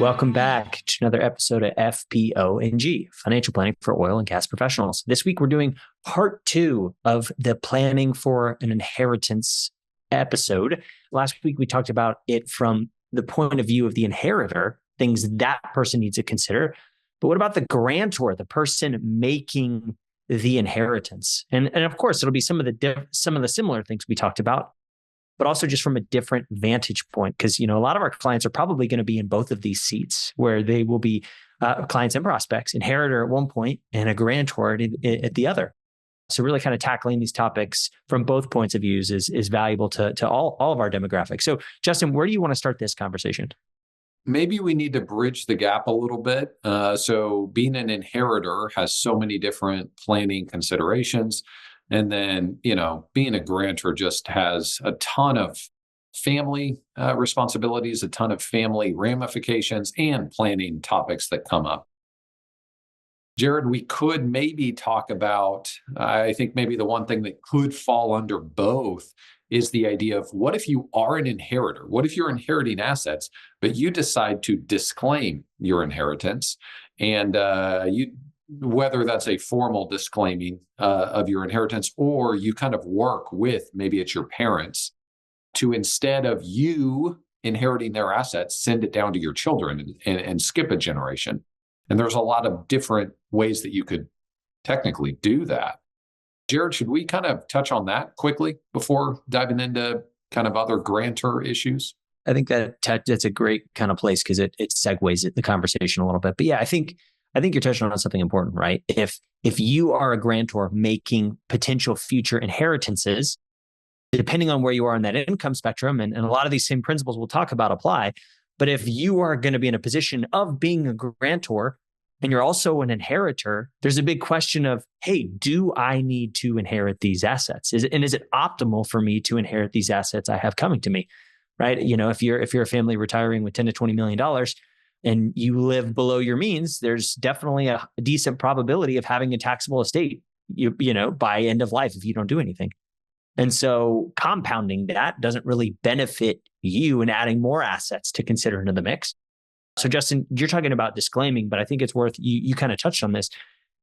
Welcome back to another episode of FPO&G, Financial Planning for Oil and Gas Professionals. This week, we're doing part 2 of the Planning for an Inheritance episode. Last week, we talked about it from the point of view of the inheritor, things that person needs to consider. But what about the grantor, the person making the inheritance? And of course, it'll be some of the similar things we talked about, but also just from a different vantage point. Because, a lot of our clients are probably going to be in both of these seats where they will be clients and prospects, inheritor at one point and a grantor at the other. So really kind of tackling these topics from both points of views is valuable to all of our demographics. So Justin, where do you want to start this conversation? Maybe we need to bridge the gap a little bit. So being an inheritor has so many different planning considerations. And then, being a grantor just has a ton of family responsibilities, a ton of family ramifications and planning topics that come up. Jared, we could maybe talk about, I think maybe the one thing that could fall under both is the idea of what if you are an inheritor? What if you're inheriting assets, but you decide to disclaim your inheritance and whether that's a formal disclaiming of your inheritance, or you kind of work with, maybe it's your parents, to instead of you inheriting their assets, send it down to your children and skip a generation. And there's a lot of different ways that you could technically do that. Jared, should we kind of touch on that quickly before diving into kind of other grantor issues? I think that's a great kind of place because it segues the conversation a little bit. But yeah, I think you're touching on something important, right? If you are a grantor making potential future inheritances, depending on where you are in that income spectrum, and a lot of these same principles we'll talk about apply, but if you are going to be in a position of being a grantor and you're also an inheritor, there's a big question of, hey, do I need to inherit these assets? Is it optimal for me to inherit these assets I have coming to me, right? If you're a family retiring with $10 to $20 million, and you live below your means, there's definitely a decent probability of having a taxable estate, by end of life if you don't do anything. And so compounding that doesn't really benefit you and adding more assets to consider into the mix. So Justin, you're talking about disclaiming, but I think it's worth, you kind of touched on this.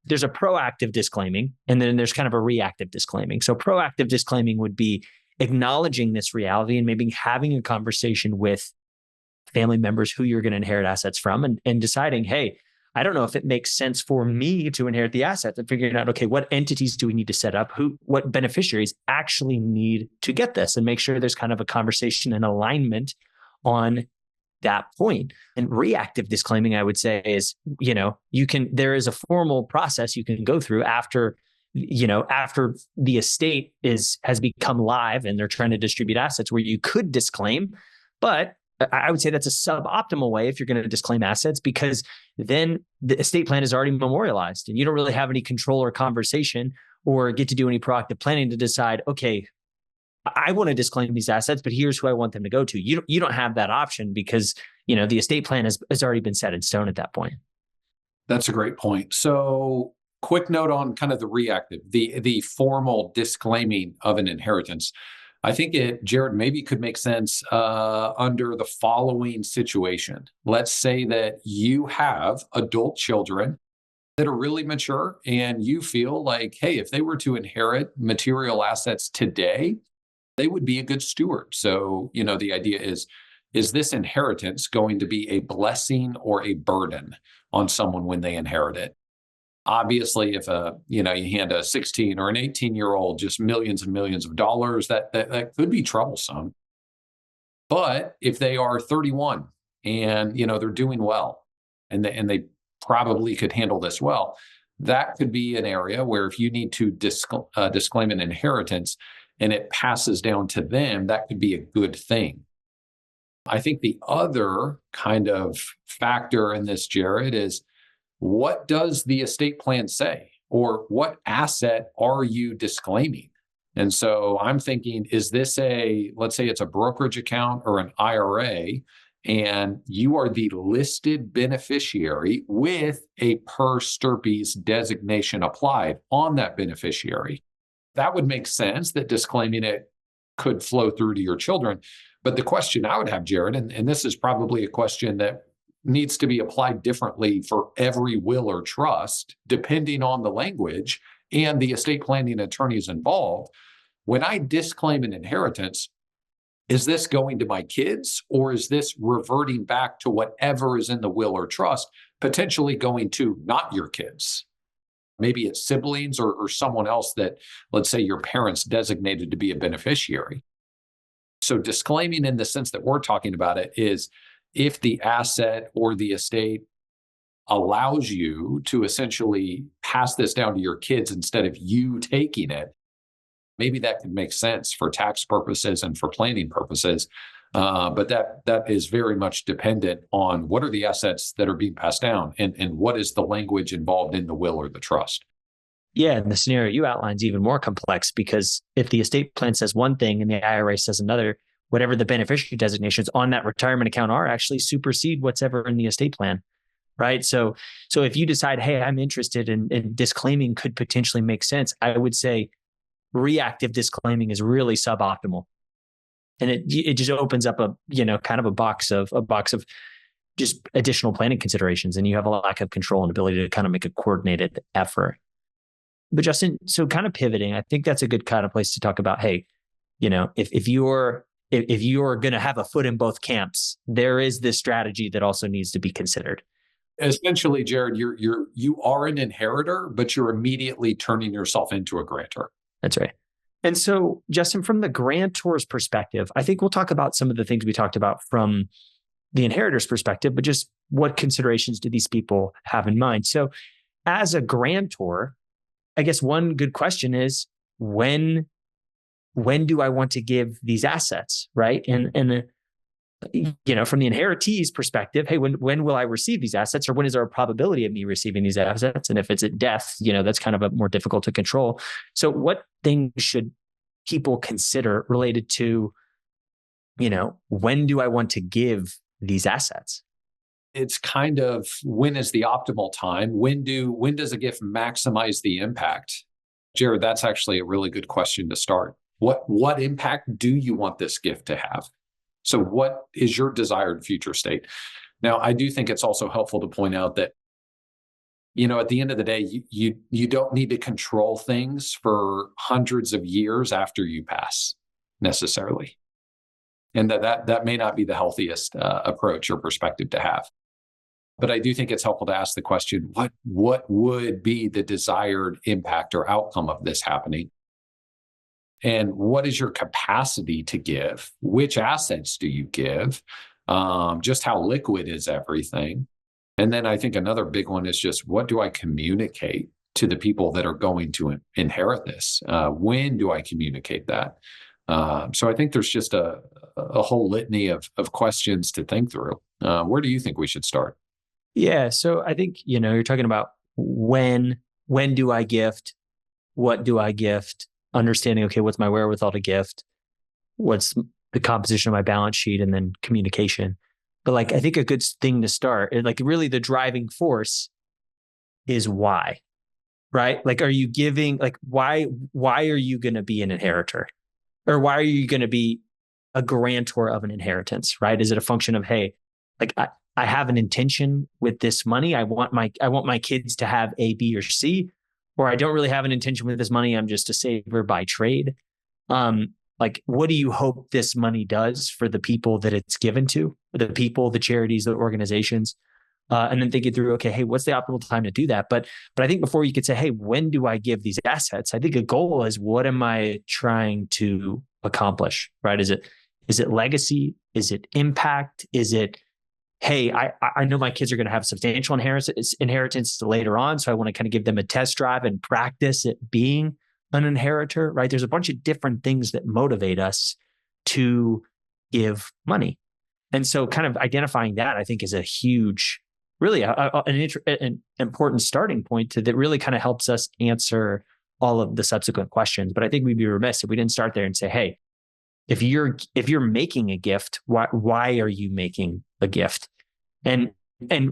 There's a proactive disclaiming, and then there's kind of a reactive disclaiming. So proactive disclaiming would be acknowledging this reality and maybe having a conversation with family members who you're going to inherit assets from and deciding, hey, I don't know if it makes sense for me to inherit the assets, and figuring out, okay, what entities do we need to set up? What beneficiaries actually need to get this, and make sure there's kind of a conversation and alignment on that point. And reactive disclaiming, I would say, is, there is a formal process you can go through after the estate has become live and they're trying to distribute assets, where you could disclaim, but I would say that's a suboptimal way if you're going to disclaim assets, because then the estate plan is already memorialized and you don't really have any control or conversation or get to do any proactive planning to decide, okay, I want to disclaim these assets, but here's who I want them to go to. You don't have that option because, the estate plan has already been set in stone at that point. That's a great point. So quick note on kind of the reactive, the formal disclaiming of an inheritance. I think Jared, maybe could make sense under the following situation. Let's say that you have adult children that are really mature and you feel like, hey, if they were to inherit material assets today, they would be a good steward. So, the idea is this inheritance going to be a blessing or a burden on someone when they inherit it? Obviously, if you hand a 16 or an 18-year-old just millions and millions of dollars, that could be troublesome. But if they are 31 and they're doing well, and they probably could handle this well, that could be an area where if you need to disclaim an inheritance and it passes down to them, that could be a good thing. I think the other kind of factor in this, Jared, is, what does the estate plan say? Or what asset are you disclaiming? And so I'm thinking, is this let's say it's a brokerage account or an IRA, and you are the listed beneficiary with a per stirpes designation applied on that beneficiary? That would make sense that disclaiming it could flow through to your children. But the question I would have, Jared, and this is probably a question that needs to be applied differently for every will or trust, depending on the language and the estate planning attorneys involved. When I disclaim an inheritance, is this going to my kids, or is this reverting back to whatever is in the will or trust, potentially going to not your kids? Maybe it's siblings or someone else that, let's say, your parents designated to be a beneficiary. So disclaiming in the sense that we're talking about it is if the asset or the estate allows you to essentially pass this down to your kids instead of you taking it, maybe that could make sense for tax purposes and for planning purposes. But that is very much dependent on what are the assets that are being passed down and what is the language involved in the will or the trust. Yeah, and the scenario you outline is even more complex because if the estate plan says one thing and the IRA says another, whatever the beneficiary designations on that retirement account are actually supersede what's ever in the estate plan, right? So if you decide, hey, I'm interested in disclaiming could potentially make sense, I would say reactive disclaiming is really suboptimal. And it just opens up a, kind of a box of just additional planning considerations. And you have a lack of control and ability to kind of make a coordinated effort. But Justin, so kind of pivoting, I think that's a good kind of place to talk about, hey, if you're going to have a foot in both camps, there is this strategy that also needs to be considered. Essentially, Jared, you are an inheritor, but you're immediately turning yourself into a grantor. That's right. And so, Justin, from the grantor's perspective, I think we'll talk about some of the things we talked about from the inheritor's perspective, but just what considerations do these people have in mind? So as a grantor, I guess one good question is when do I want to give these assets, right? And from the inheritee's perspective, hey, when will I receive these assets, or when is there a probability of me receiving these assets? And if it's at death, that's kind of a more difficult to control. So what things should people consider related to, when do I want to give these assets? It's kind of when is the optimal time? When does a gift maximize the impact? Jared, that's actually a really good question to start. What impact do you want this gift to have? So what is your desired future state? Now, I do think it's also helpful to point out that, at the end of the day, you don't need to control things for hundreds of years after you pass necessarily. And that may not be the healthiest approach or perspective to have. But I do think it's helpful to ask the question, what would be the desired impact or outcome of this happening? And what is your capacity to give? Which assets do you give? Just how liquid is everything? And then I think another big one is just what do I communicate to the people that are going to inherit this? When do I communicate that? So I think there's just a whole litany of questions to think through. Where do you think we should start? Yeah. So I think, you're talking about when do I gift? What do I gift? Understanding, okay, what's my wherewithal to gift? What's the composition of my balance sheet? And then communication. But I think a good thing to start, really the driving force is why, right? Are you giving, why are you going to be an inheritor? Or why are you going to be a grantor of an inheritance, right? Is it a function of, hey, I have an intention with this money. I want my kids to have A, B, or C, or I don't really have an intention with this money. I'm just a saver by trade. What do you hope this money does for the people that it's given to, the people, the charities, the organizations? And then thinking through, okay, hey, what's the optimal time to do that? But I think before you could say, hey, when do I give these assets? I think a goal is, what am I trying to accomplish, right? Is it legacy? Is it impact? Is it, hey, I know my kids are going to have substantial inheritance later on, so I want to kind of give them a test drive and practice at being an inheritor, right? There's a bunch of different things that motivate us to give money. And so kind of identifying that, I think, is a huge, really an important starting point that really kind of helps us answer all of the subsequent questions. But I think we'd be remiss if we didn't start there and say, hey, if you're making a gift, why are you making a gift? And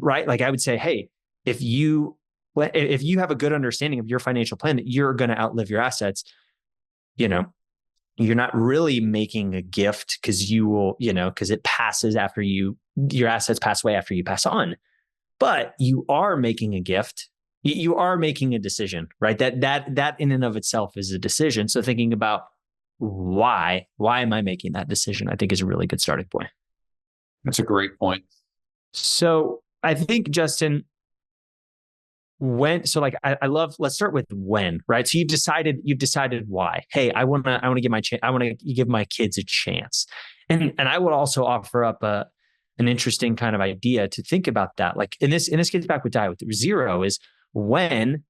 right, I would say, hey, if you have a good understanding of your financial plan that you're going to outlive your assets, you're not really making a gift because you will, because it passes after you your assets pass away after you pass on. But you are making a gift. You are making a decision, right? That in and of itself is a decision. So thinking about why am I making that decision, I think is a really good starting point. That's a great point. So I think, Justin, I love, let's start with when, right? So you've decided why. Hey, I want to give my kids a chance. And I would also offer up an interesting kind of idea to think about that. Like in this gets back with die with zero is when,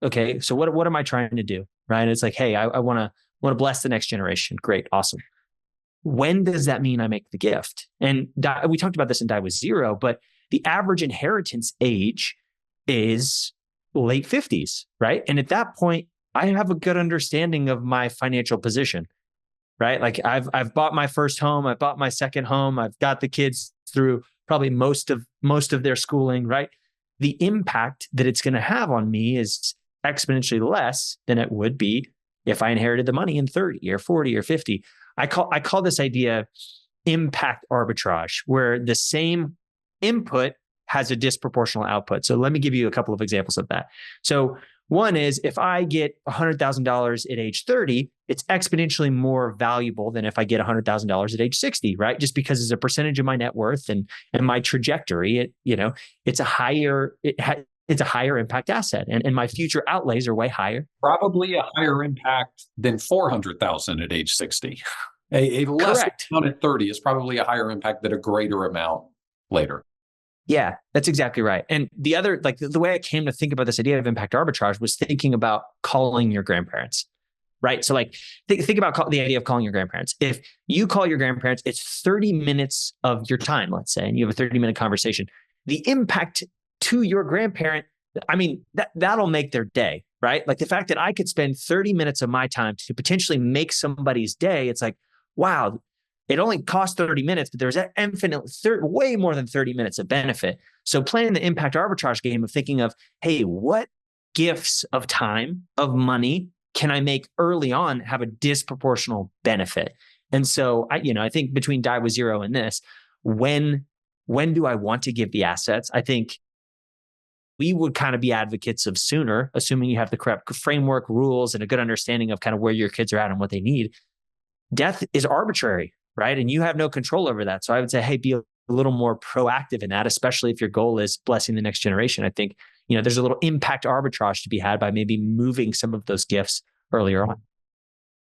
okay, so what am I trying to do? Right? It's like, hey, I want to bless the next generation. Great. Awesome. When does that mean I make the gift? And we talked about this in die with zero, but the average inheritance age is late 50s, right? And at that point, I have a good understanding of my financial position, right? Like I've bought my first home, I've bought my second home, I've got the kids through probably most of their schooling, right? The impact that it's going to have on me is exponentially less than it would be if I inherited the money in 30 or 40 or 50. I call this idea impact arbitrage, where the same input has a disproportional output. So let me give you a couple of examples of that. So one is if I get $100,000 at age 30, it's exponentially more valuable than if I get $100,000 at age 60, right? Just because it's a percentage of my net worth and my trajectory, it's a higher impact asset, and my future outlays are way higher. Probably a higher impact than 400,000 at age 60. A less amount at 30 is probably a higher impact than a greater amount later. Yeah, that's exactly right. And the other, like the way I came to think about this idea of impact arbitrage was thinking about calling your grandparents, right? So like think about the idea of calling your grandparents. If you call your grandparents, it's 30 minutes of your time, let's say, and you have a 30-minute conversation. The impact to your grandparent, I mean, that'll make their day, right? Like the fact that I could spend 30 minutes of my time to potentially make somebody's day, it's like, wow, it only costs 30 minutes, but there's way more than 30 minutes of benefit. So playing the impact arbitrage game of thinking of, hey, what gifts of time, of money can I make early on have a disproportional benefit? And so I think between die with zero and this, when do I want to give the assets? I think we would kind of be advocates of sooner, assuming you have the correct framework, rules, and a good understanding of kind of where your kids are at and what they need. Death is arbitrary, right? And you have no control over that. So I would say, hey, be a little more proactive in that, especially if your goal is blessing the next generation. I think, there's a little impact arbitrage to be had by maybe moving some of those gifts earlier on.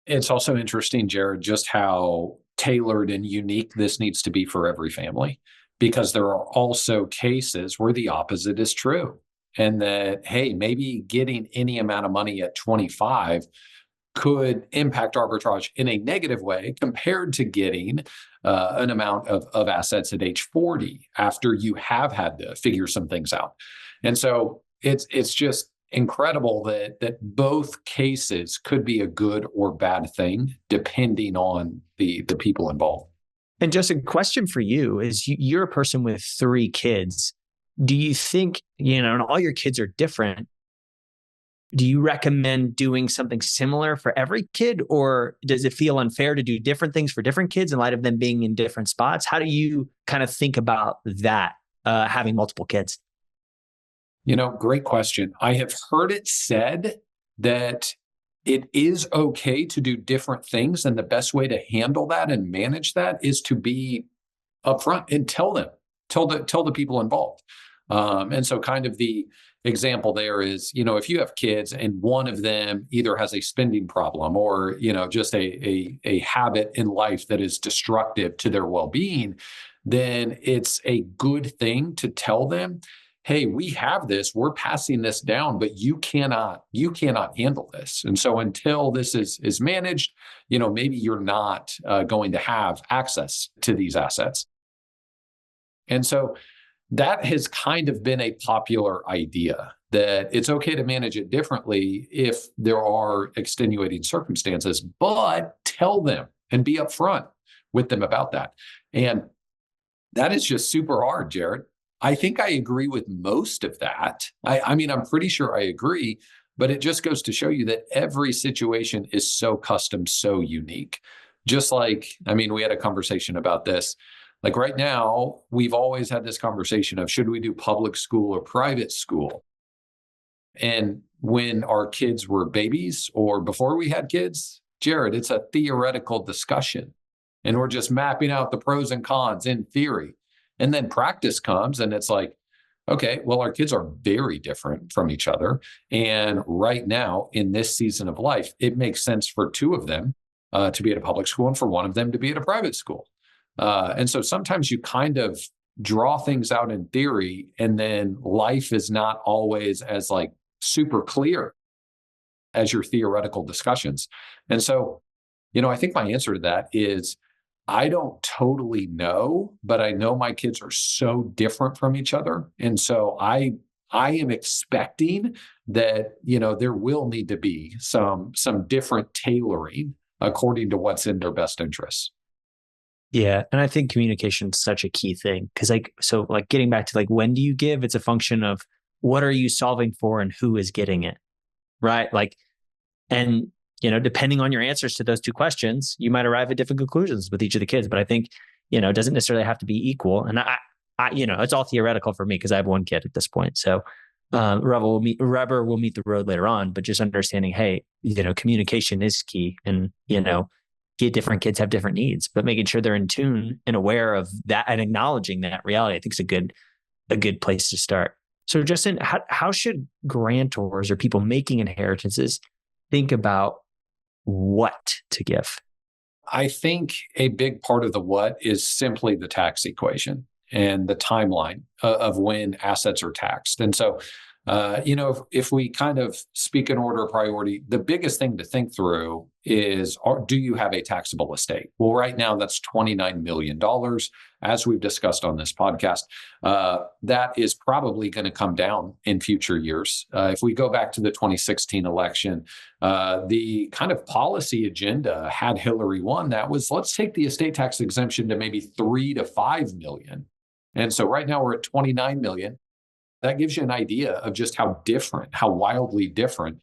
It's also interesting, Jared, just how tailored and unique this needs to be for every family, because there are also cases where the opposite is true. And that, hey, maybe getting any amount of money at 25 could impact arbitrage in a negative way compared to getting an amount of assets at age 40 after you have had to figure some things out. And so it's just incredible that both cases could be a good or bad thing depending on the people involved. And just a question for you is you're a person with 3 kids. Do you think, and all your kids are different, do you recommend doing something similar for every kid, or does it feel unfair to do different things for different kids in light of them being in different spots? How do you kind of think about that, having multiple kids? Great question. I have heard it said that it is okay to do different things, and the best way to handle that and manage that is to be upfront and tell the people involved. And so kind of the example there is, if you have kids and one of them either has a spending problem or, just a habit in life that is destructive to their well-being, then it's a good thing to tell them, hey, we have this, we're passing this down, but you cannot handle this. And so until this is managed, maybe you're not going to have access to these assets. And so that has kind of been a popular idea, that it's okay to manage it differently if there are extenuating circumstances, but tell them and be upfront with them about that. And that is just super hard, Jared. I think I agree with most of that. I mean, I'm pretty sure I agree, but it just goes to show you that every situation is so custom, so unique. Just like, we had a conversation about this Like right now, we've always had this conversation of should we do public school or private school? And when our kids were babies or before we had kids, Jared, it's a theoretical discussion. And we're just mapping out the pros and cons in theory. And then practice comes and it's like, okay, well, our kids are very different from each other. And right now, in this season of life, it makes sense for two of them to be at a public school and for one of them to be at a private school. And so sometimes you kind of draw things out in theory, and then life is not always as like super clear as your theoretical discussions. And so, I think my answer to that is I don't totally know, but I know my kids are so different from each other. And so I am expecting that, there will need to be some different tailoring according to what's in their best interests. Yeah. And I think communication is such a key thing. Cause getting back to when do you give? It's a function of what are you solving for and who is getting it. Right. And depending on your answers to those two questions, you might arrive at different conclusions with each of the kids. But I think, it doesn't necessarily have to be equal. And I it's all theoretical for me because I have one kid at this point. So rubber will meet the road later on, but just understanding, hey, communication is key. And, different kids have different needs, but making sure they're in tune and aware of that and acknowledging that reality, I think is a good place to start. So Justin, how should grantors or people making inheritances think about what to give? I think a big part of the what is simply the tax equation and the timeline of when assets are taxed. And so, if we kind of speak in order of priority, the biggest thing to think through is, do you have a taxable estate? Well, right now that's $29 million. As we've discussed on this podcast, that is probably going to come down in future years. If we go back to the 2016 election, the kind of policy agenda had Hillary won, that was let's take the estate tax exemption to maybe 3 to 5 million. And so right now we're at 29 million. That gives you an idea of just how wildly different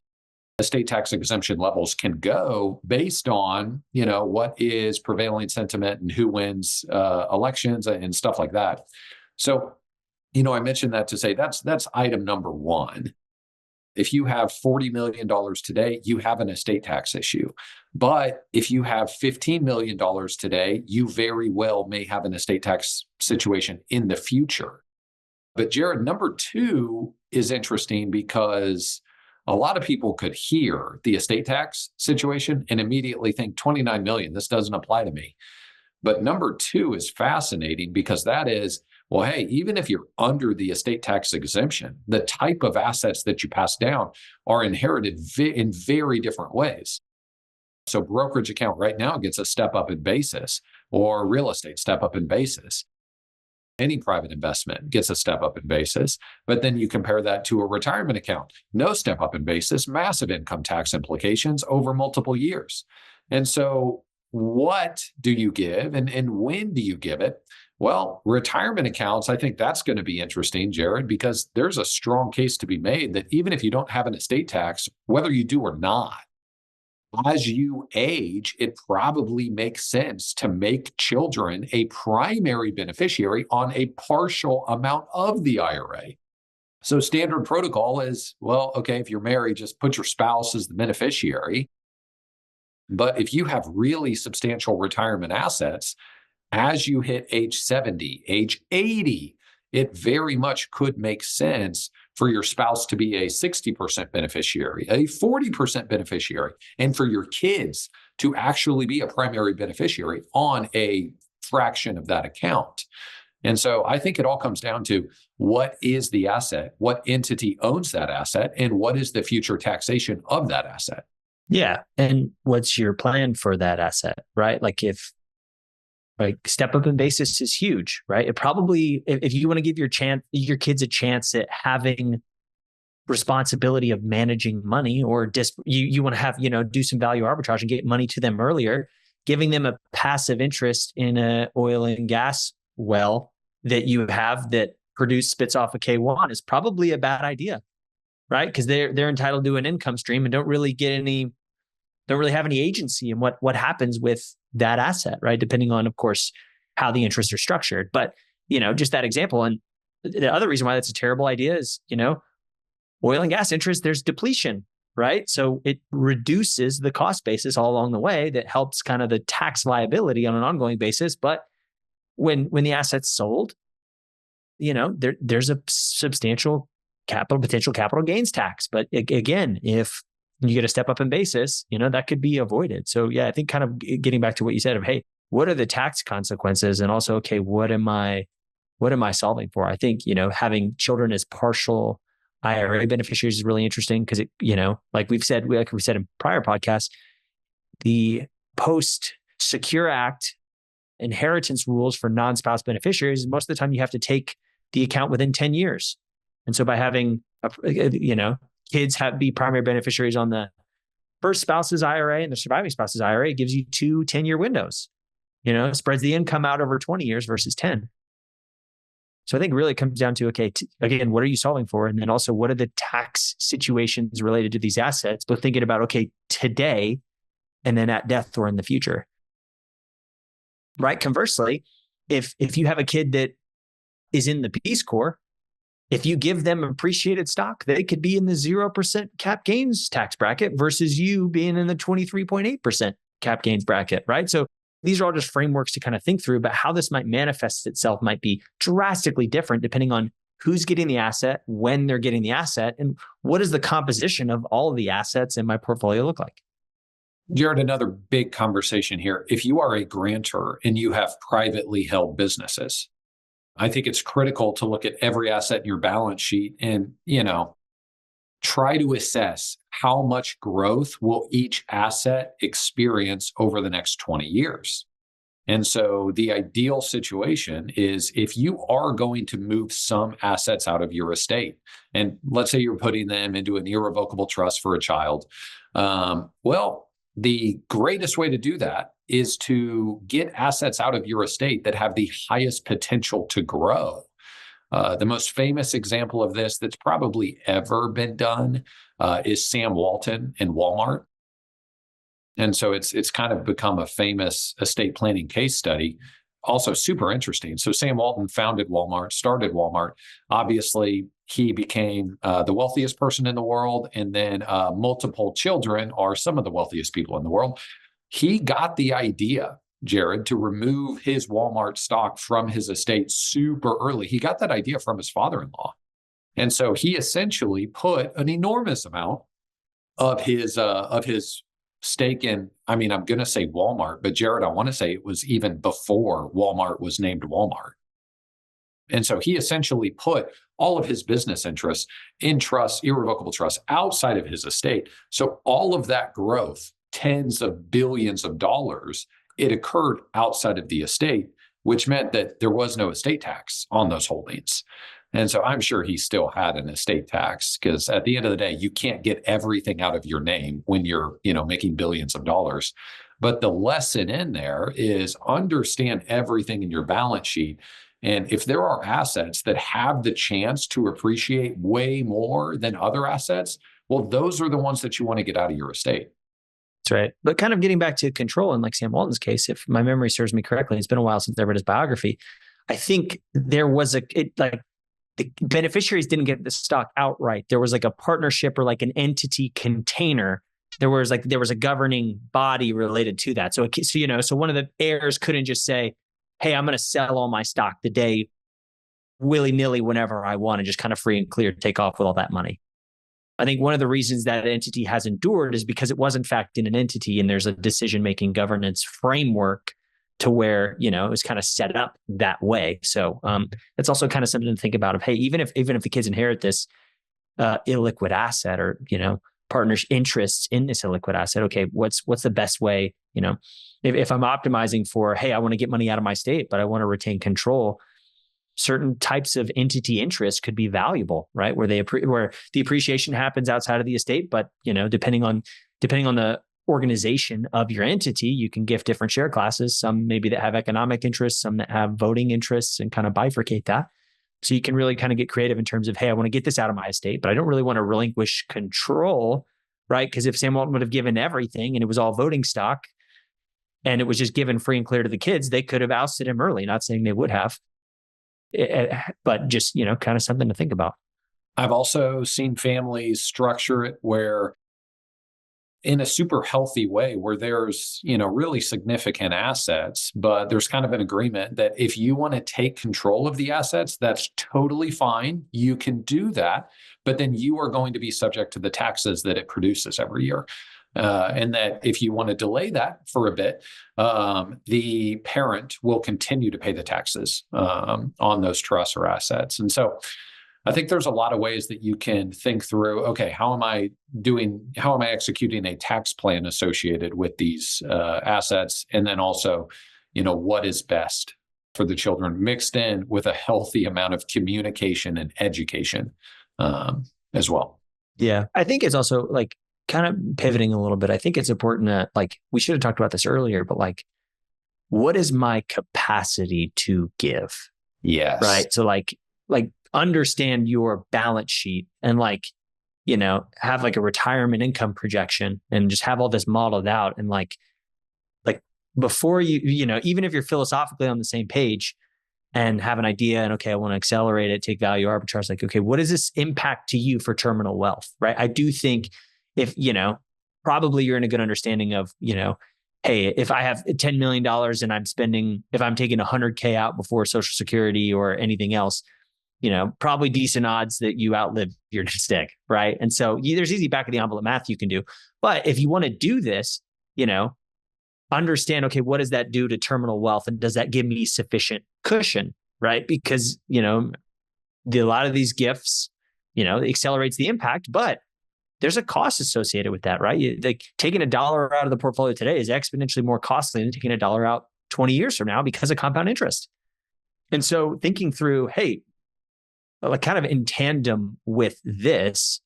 estate tax exemption levels can go based on, what is prevailing sentiment and who wins elections and stuff like that. So, I mentioned that to say that's item number one. If you have $40 million today, you have an estate tax issue. But if you have $15 million today, you very well may have an estate tax situation in the future. But Jared, number two is interesting because a lot of people could hear the estate tax situation and immediately think 29 million, this doesn't apply to me. But number two is fascinating because that is, well, hey, even if you're under the estate tax exemption, the type of assets that you pass down are inherited in very different ways. So brokerage account right now gets a step up in basis, or real estate step up in basis. Any private investment gets a step up in basis, but then you compare that to a retirement account, no step up in basis, massive income tax implications over multiple years. And so what do you give and when do you give it? Well, retirement accounts, I think that's going to be interesting, Jared, because there's a strong case to be made that even if you don't have an estate tax, whether you do or not, as you age, it probably makes sense to make children a primary beneficiary on a partial amount of the IRA. So standard protocol is, well, okay, if you're married, just put your spouse as the beneficiary. But if you have really substantial retirement assets, as you hit age 70, age 80, it very much could make sense for your spouse to be a 60% beneficiary, a 40% beneficiary, and for your kids to actually be a primary beneficiary on a fraction of that account. And so I think it all comes down to what is the asset, what entity owns that asset, and what is the future taxation of that asset. Yeah. And what's your plan for that asset, right? Step up in basis is huge, right? It probably, if you want to give your kids a chance at having responsibility of managing money, or you want to have, do some value arbitrage and get money to them earlier, giving them a passive interest in a oil and gas well that you have that spits off a K1 is probably a bad idea, right? Because they're entitled to an income stream and don't really have any agency in what happens with that asset, right? Depending on, of course, how the interests are structured. But, just that example. And the other reason why that's a terrible idea is, oil and gas interest, there's depletion, right? So it reduces the cost basis all along the way that helps kind of the tax liability on an ongoing basis. But when the asset's sold, there's a substantial potential capital gains tax. But again, if you get a step up in basis, that could be avoided. So yeah, I think kind of getting back to what you said of, hey, what are the tax consequences? And also, okay, what am I solving for? I think, having children as partial IRA beneficiaries is really interesting because like we said in prior podcasts, the post-Secure Act inheritance rules for non-spouse beneficiaries, most of the time you have to take the account within 10 years. And so by having, kids be primary beneficiaries on the first spouse's IRA and the surviving spouse's IRA, it gives you 2 10-year windows, spreads the income out over 20 years versus 10. So I think really it comes down to, okay, again, what are you solving for? And then also, what are the tax situations related to these assets? Both thinking about, okay, today and then at death or in the future. Right? Conversely, if you have a kid that is in the Peace Corps, if you give them appreciated stock, they could be in the 0% cap gains tax bracket versus you being in the 23.8% cap gains bracket, right? So these are all just frameworks to kind of think through, but how this might manifest itself might be drastically different depending on who's getting the asset, when they're getting the asset, and what does the composition of all of the assets in my portfolio look like? Jared, another big conversation here. If you are a grantor and you have privately held businesses, I think it's critical to look at every asset in your balance sheet and, try to assess how much growth will each asset experience over the next 20 years. And so the ideal situation is if you are going to move some assets out of your estate, and let's say you're putting them into an irrevocable trust for a child, the greatest way to do that is to get assets out of your estate that have the highest potential to grow. The most famous example of this that's probably ever been done is Sam Walton and Walmart. And so it's kind of become a famous estate planning case study. Also super interesting. So Sam Walton founded Walmart, started Walmart. Obviously, he became the wealthiest person in the world. And then multiple children are some of the wealthiest people in the world. He got the idea, Jared, to remove his Walmart stock from his estate super early. He got that idea from his father-in-law. And so he essentially put an enormous amount of his stake in, I'm going to say Walmart, but Jared, I want to say it was even before Walmart was named Walmart. And so he essentially put all of his business interests in trusts, irrevocable trusts outside of his estate. So all of that growth, tens of billions of dollars, it occurred outside of the estate, which meant that there was no estate tax on those holdings. And so I'm sure he still had an estate tax because at the end of the day, you can't get everything out of your name when you're, making billions of dollars. But the lesson in there is understand everything in your balance sheet. And if there are assets that have the chance to appreciate way more than other assets, well, those are the ones that you want to get out of your estate. That's right. But kind of getting back to control in like Sam Walton's case, if my memory serves me correctly, it's been a while since I read his biography. I think there was the beneficiaries didn't get the stock outright. There was like a partnership or like an entity container. There was a governing body related to that. So one of the heirs couldn't just say, hey, I'm going to sell all my stock the day willy-nilly whenever I want and just kind of free and clear take off with all that money. I think one of the reasons that entity has endured is because it was in fact in an entity and there's a decision-making governance framework to where, it was kind of set up that way. So that's also kind of something to think about of, hey, even if the kids inherit this illiquid asset or, partners' interests in this illiquid asset, okay, what's the best way, if I'm optimizing for, hey, I want to get money out of my estate, but I want to retain control, certain types of entity interest could be valuable, right? Where the appreciation happens outside of the estate, but depending on the organization of your entity, you can gift different share classes. Some maybe that have economic interests, some that have voting interests, and kind of bifurcate that. So you can really kind of get creative in terms of, hey, I want to get this out of my estate, but I don't really want to relinquish control, right? Because if Sam Walton would have given everything and it was all voting stock, and it was just given free and clear to the kids, they could have ousted him early. Not saying they would have, but just, kind of something to think about. I've also seen families structure it where in a super healthy way where there's, really significant assets, but there's kind of an agreement that if you want to take control of the assets, that's totally fine. You can do that, but then you are going to be subject to the taxes that it produces every year. And that if you want to delay that for a bit, the parent will continue to pay the taxes on those trusts or assets. And so I think there's a lot of ways that you can think through, okay, how am I executing a tax plan associated with these assets? And then also, what is best for the children mixed in with a healthy amount of communication and education as well. Yeah. I think it's also like kind of pivoting a little bit. I think it's important that we should have talked about this earlier, but what is my capacity to give? Yes. Right. So like understand your balance sheet and have a retirement income projection and just have all this modeled out. And before even if you're philosophically on the same page and have an idea and, okay, I want to accelerate it, take value arbitrage, okay, what does this impact to you for terminal wealth? Right. I do think if, probably you're in a good understanding of, hey, if I have $10 million and if I'm taking 100K out before Social Security or anything else, probably decent odds that you outlive your nest egg, right? And so there's easy back of the envelope math you can do. But if you want to do this, understand, okay, what does that do to terminal wealth? And does that give me sufficient cushion, right? Because, a lot of these gifts, it accelerates the impact, but there's a cost associated with that, right? Taking $1 out of the portfolio today is exponentially more costly than taking $1 out 20 years from now because of compound interest. And so thinking through, hey, kind of in tandem with this,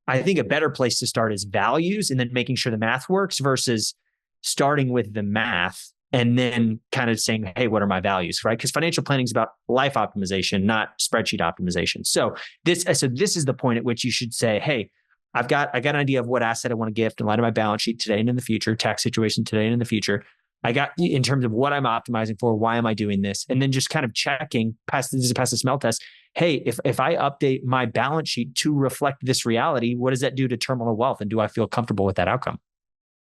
I think a better place to start is values and then making sure the math works versus starting with the math and then kind of saying, hey, what are my values, right? Because financial planning is about life optimization, not spreadsheet optimization. So this is the point at which you should say, hey, I got an idea of what asset I want to gift in light of my balance sheet today and in the future, tax situation today and in the future. I got in terms of what I'm optimizing for, why am I doing this? And then just kind of checking, pass the smell test. Hey, if I update my balance sheet to reflect this reality, what does that do to terminal wealth? And do I feel comfortable with that outcome?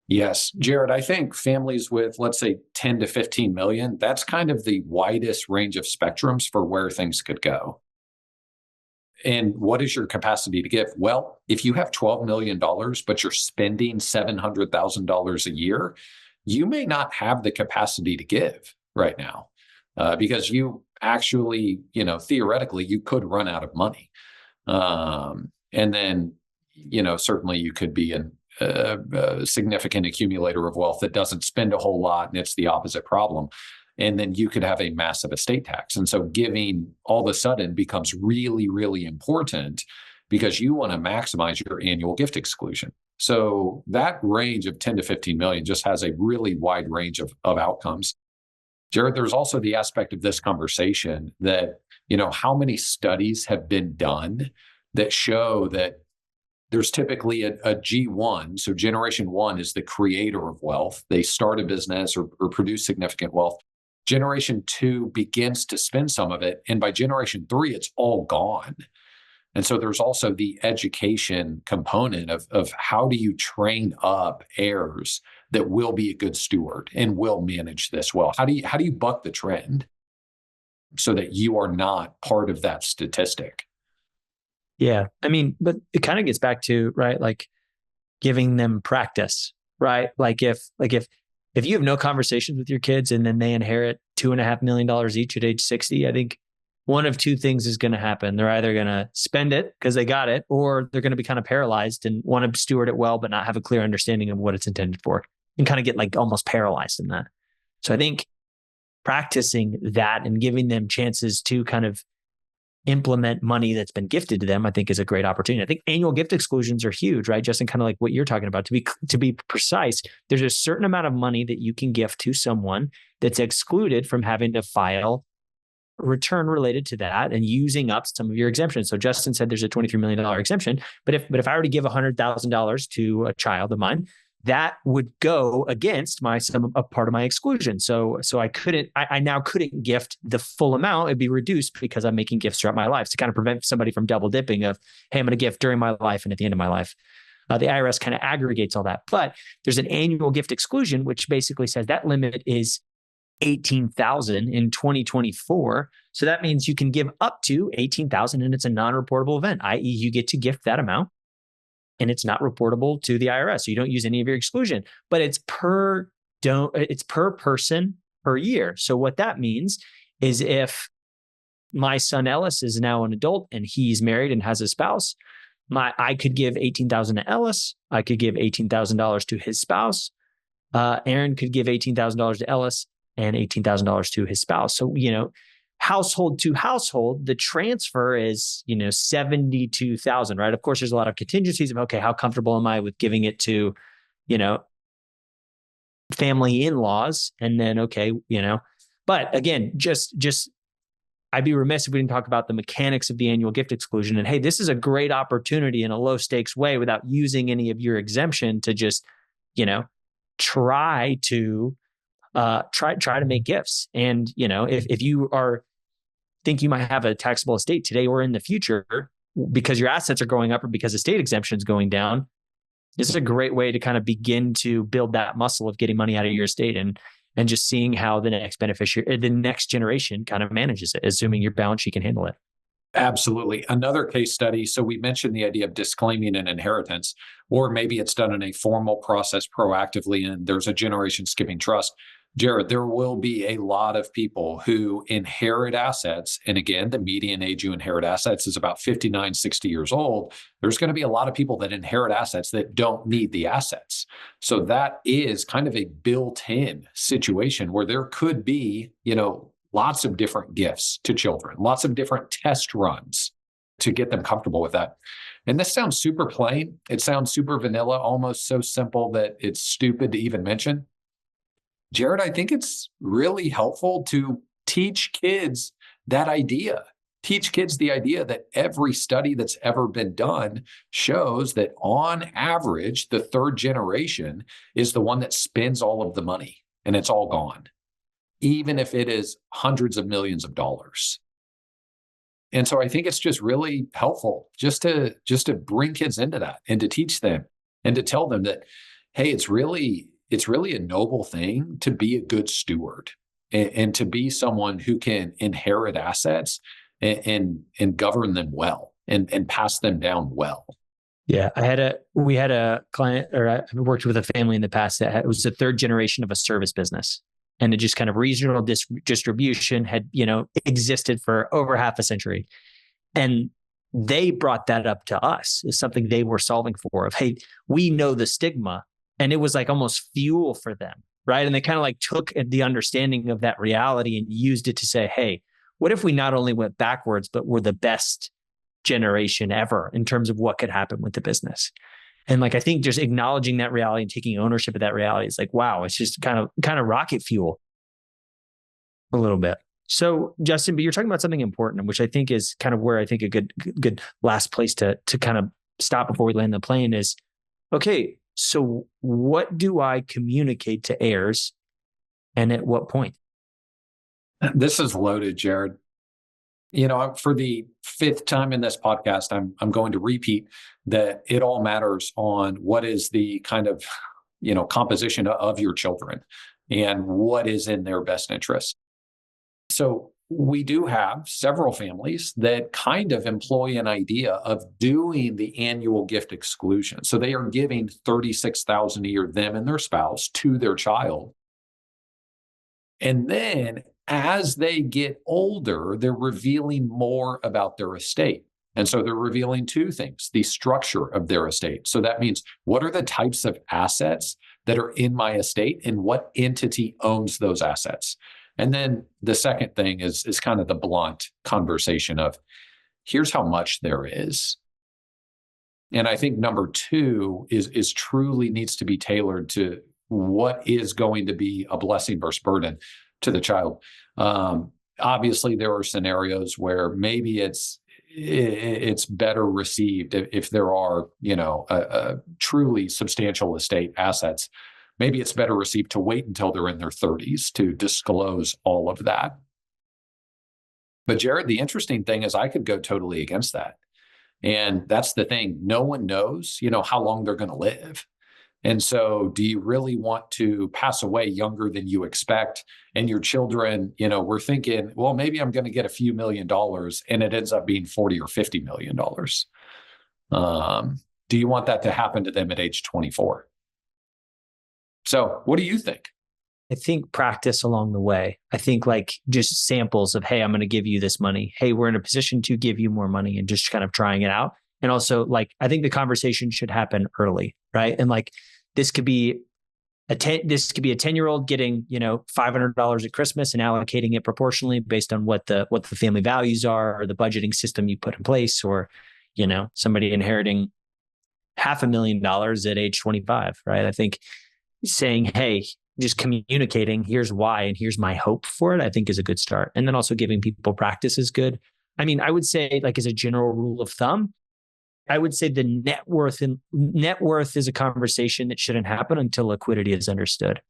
Yes. Jared, I think families with, let's say, 10 to 15 million, that's kind of the widest range of spectrums for where things could go. And what is your capacity to give? Well, if you have $12 million, but you're spending $700,000 a year, you may not have the capacity to give right now because you actually, theoretically, you could run out of money. And then, certainly you could be a significant accumulator of wealth that doesn't spend a whole lot, and it's the opposite problem. And then you could have a massive estate tax. And so giving all of a sudden becomes really, really important because you want to maximize your annual gift exclusion. So that range of 10 to 15 million just has a really wide range of outcomes. Jared, there's also the aspect of this conversation that, how many studies have been done that show that there's typically a G1. So generation one is the creator of wealth. They start a business or produce significant wealth. Generation two begins to spend some of it. And by generation three, it's all gone. And so there's also the education component of how do you train up heirs that will be a good steward and will manage this well? How do you buck the trend so that you are not part of that statistic? Yeah. I mean, but it kind of gets back to, right, giving them practice, right? If you have no conversations with your kids and then they inherit $2.5 million each at age 60, I think one of two things is going to happen. They're either going to spend it because they got it, or they're going to be kind of paralyzed and want to steward it well, but not have a clear understanding of what it's intended for and kind of get almost paralyzed in that. So I think practicing that and giving them chances to kind of implement money that's been gifted to them, I think is a great opportunity. I think annual gift exclusions are huge, right? Justin, kind of like what you're talking about. To be precise, there's a certain amount of money that you can gift to someone that's excluded from having to file a return related to that and using up some of your exemptions. So Justin said there's a $23 million exemption, but if I were to give $100,000 to a child of mine, that would go against a part of my exclusion. So I now couldn't gift the full amount. It'd be reduced because I'm making gifts throughout my life to kind of prevent somebody from double dipping of, hey, I'm going to gift during my life and at the end of my life. The IRS kind of aggregates all that, but there's an annual gift exclusion, which basically says that limit is 18,000 in 2024. So that means you can give up to 18,000 and it's a non-reportable event, i.e. you get to gift that amount and it's not reportable to the IRS. So you don't use any of your exclusion, but it's per person per year. So what that means is if my son Ellis is now an adult and he's married and has a spouse, I could give 18,000 to Ellis. I could give $18,000 to his spouse. Aaron could give $18,000 to Ellis and $18,000 to his spouse. So, household to household, the transfer is, 72,000, right? Of course, there's a lot of contingencies of, okay, how comfortable am I with giving it to, family in-laws? And then, okay, but again, just I'd be remiss if we didn't talk about the mechanics of the annual gift exclusion. And hey, this is a great opportunity in a low stakes way without using any of your exemption to just, try to make gifts. And, if you think you might have a taxable estate today or in the future, because your assets are going up or because estate exemption is going down, this is a great way to kind of begin to build that muscle of getting money out of your estate and just seeing how the next generation kind of manages it, assuming your balance sheet can handle it. Absolutely. Another case study. So we mentioned the idea of disclaiming an inheritance, or maybe it's done in a formal process proactively and there's a generation skipping trust. Jared, there will be a lot of people who inherit assets. And again, the median age you inherit assets is about 59, 60 years old. There's going to be a lot of people that inherit assets that don't need the assets. So that is kind of a built-in situation where there could be, lots of different gifts to children, lots of different test runs to get them comfortable with that. And this sounds super plain. It sounds super vanilla, almost so simple that it's stupid to even mention. Jared, I think it's really helpful to teach kids that idea. Teach kids the idea that every study that's ever been done shows that on average, the third generation is the one that spends all of the money and it's all gone, even if it is hundreds of millions of dollars. And so I think it's just really helpful just to bring kids into that and to teach them and to tell them that, hey, it's really a noble thing to be a good steward and to be someone who can inherit assets and govern them well and pass them down well. Yeah, we had a client, or I worked with a family in the past it was the third generation of a service business, and it just kind of regional distribution had existed for over half a century, and they brought that up to us as something they were solving for. Of hey, we know the stigma. And it was like almost fuel for them, right? And they kind of like took the understanding of that reality and used it to say, hey, what if we not only went backwards, but we're the best generation ever in terms of what could happen with the business? And like, I think just acknowledging that reality and taking ownership of that reality is like, wow, it's just kind of rocket fuel a little bit. So Justin, but you're talking about something important, which I think is kind of where I think a good last place to kind of stop before we land the plane is, okay, so what do I communicate to heirs and at what point? This is loaded, Jared. For the fifth time in this podcast, I'm going to repeat that it all matters on what is the kind of, composition of your children and what is in their best interest. So we do have several families that kind of employ an idea of doing the annual gift exclusion. So they are giving $36,000 a year, them and their spouse, to their child. And then as they get older, they're revealing more about their estate. And so they're revealing two things: the structure of their estate. So that means, what are the types of assets that are in my estate and what entity owns those assets? And then the second thing is kind of the blunt conversation of, here's how much there is. And I think number two is truly needs to be tailored to what is going to be a blessing versus burden to the child. Obviously, there are scenarios where maybe it's it's better received if there are, a truly substantial estate assets. Maybe it's better received to wait until they're in their 30s to disclose all of that. But Jared, the interesting thing is I could go totally against that. And that's the thing. No one knows, how long they're going to live. And so do you really want to pass away younger than you expect? And your children, we're thinking, well, maybe I'm going to get a few $1,000,000 and it ends up being 40 or $50 million. Do you want that to happen to them at age 24? So what do you think? I think practice along the way. I think like just samples of, hey, I'm going to give you this money. Hey, we're in a position to give you more money, and just kind of trying it out. And also like, I think the conversation should happen early, right? And like, this could be a 10-year-old getting, $500 at Christmas and allocating it proportionally based on what the family values are, or the budgeting system you put in place, or, somebody inheriting $500,000 at age 25, right? I think saying, hey, just communicating, here's why, and here's my hope for it, I think is a good start. And then also giving people practice is good. I mean, I would say like as a general rule of thumb, I would say the net worth is a conversation that shouldn't happen until liquidity is understood.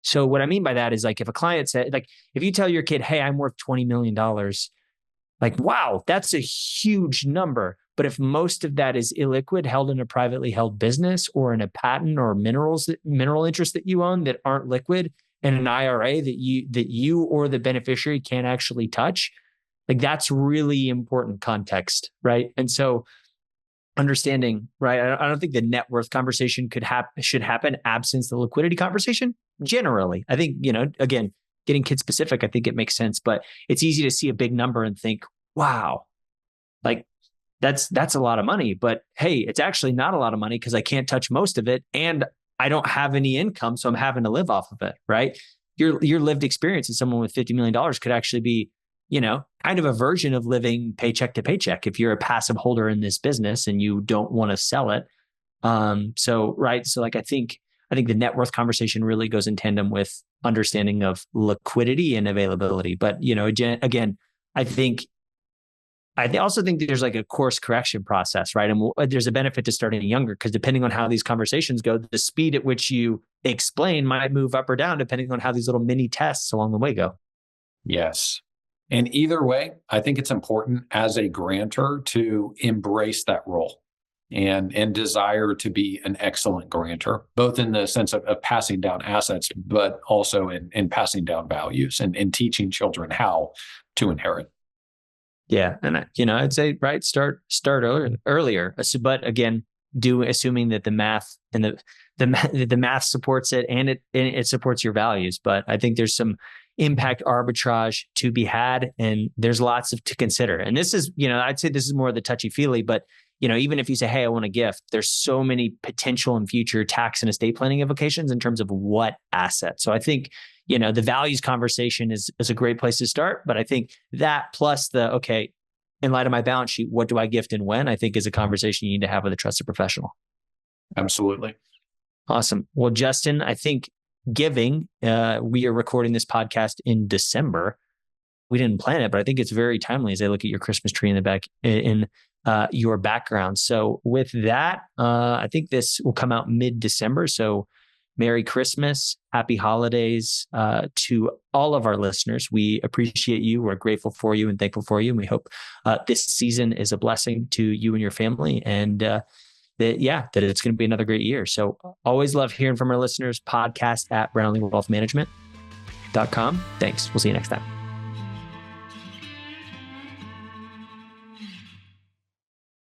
So what I mean by that is like if a client said, like if you tell your kid, hey, I'm worth $20 million, like, wow, that's a huge number. But if most of that is illiquid, held in a privately held business or in a patent or mineral interest that you own that aren't liquid, and an IRA that you or the beneficiary can't actually touch, like that's really important context, right? And so understanding, right? I don't think the net worth conversation should happen absence the liquidity conversation. Generally, I think, again, getting kid specific, I think it makes sense, but it's easy to see a big number and think, wow, like that's a lot of money. But hey, it's actually not a lot of money because I can't touch most of it, and I don't have any income, so I'm having to live off of it, right? Your lived experience as someone with $50 million could actually be, kind of a version of living paycheck to paycheck if you're a passive holder in this business and you don't want to sell it. So like I think the net worth conversation really goes in tandem with understanding of liquidity and availability. But again, I also think there's like a course correction process, right? And there's a benefit to starting younger because depending on how these conversations go, the speed at which you explain might move up or down depending on how these little mini tests along the way go. Yes. And either way, I think it's important as a grantor to embrace that role and desire to be an excellent grantor, both in the sense of passing down assets, but also in passing down values and teaching children how to inherit. Yeah. And I'd say, right, start earlier. But again, assuming that the math and the math supports it and it supports your values. But I think there's some impact arbitrage to be had, and there's lots to consider. And this is, I'd say this is more of the touchy feely, but even if you say, hey, I want a gift, there's so many potential and future tax and estate planning implications in terms of what asset. So I think, the values conversation is a great place to start. But I think that plus okay, in light of my balance sheet, what do I gift and when, I think is a conversation you need to have with a trusted professional. Absolutely. Awesome. Well, Justin, I think giving, we are recording this podcast in December. We didn't plan it, but I think it's very timely as I look at your Christmas tree in the back in your background. So with that, I think this will come out mid-December. So Merry Christmas, Happy Holidays to all of our listeners. We appreciate you. We're grateful for you and thankful for you. And we hope this season is a blessing to you and your family, and that it's going to be another great year. So always love hearing from our listeners. Podcast at brownleewealthmanagement.com. Thanks. We'll see you next time.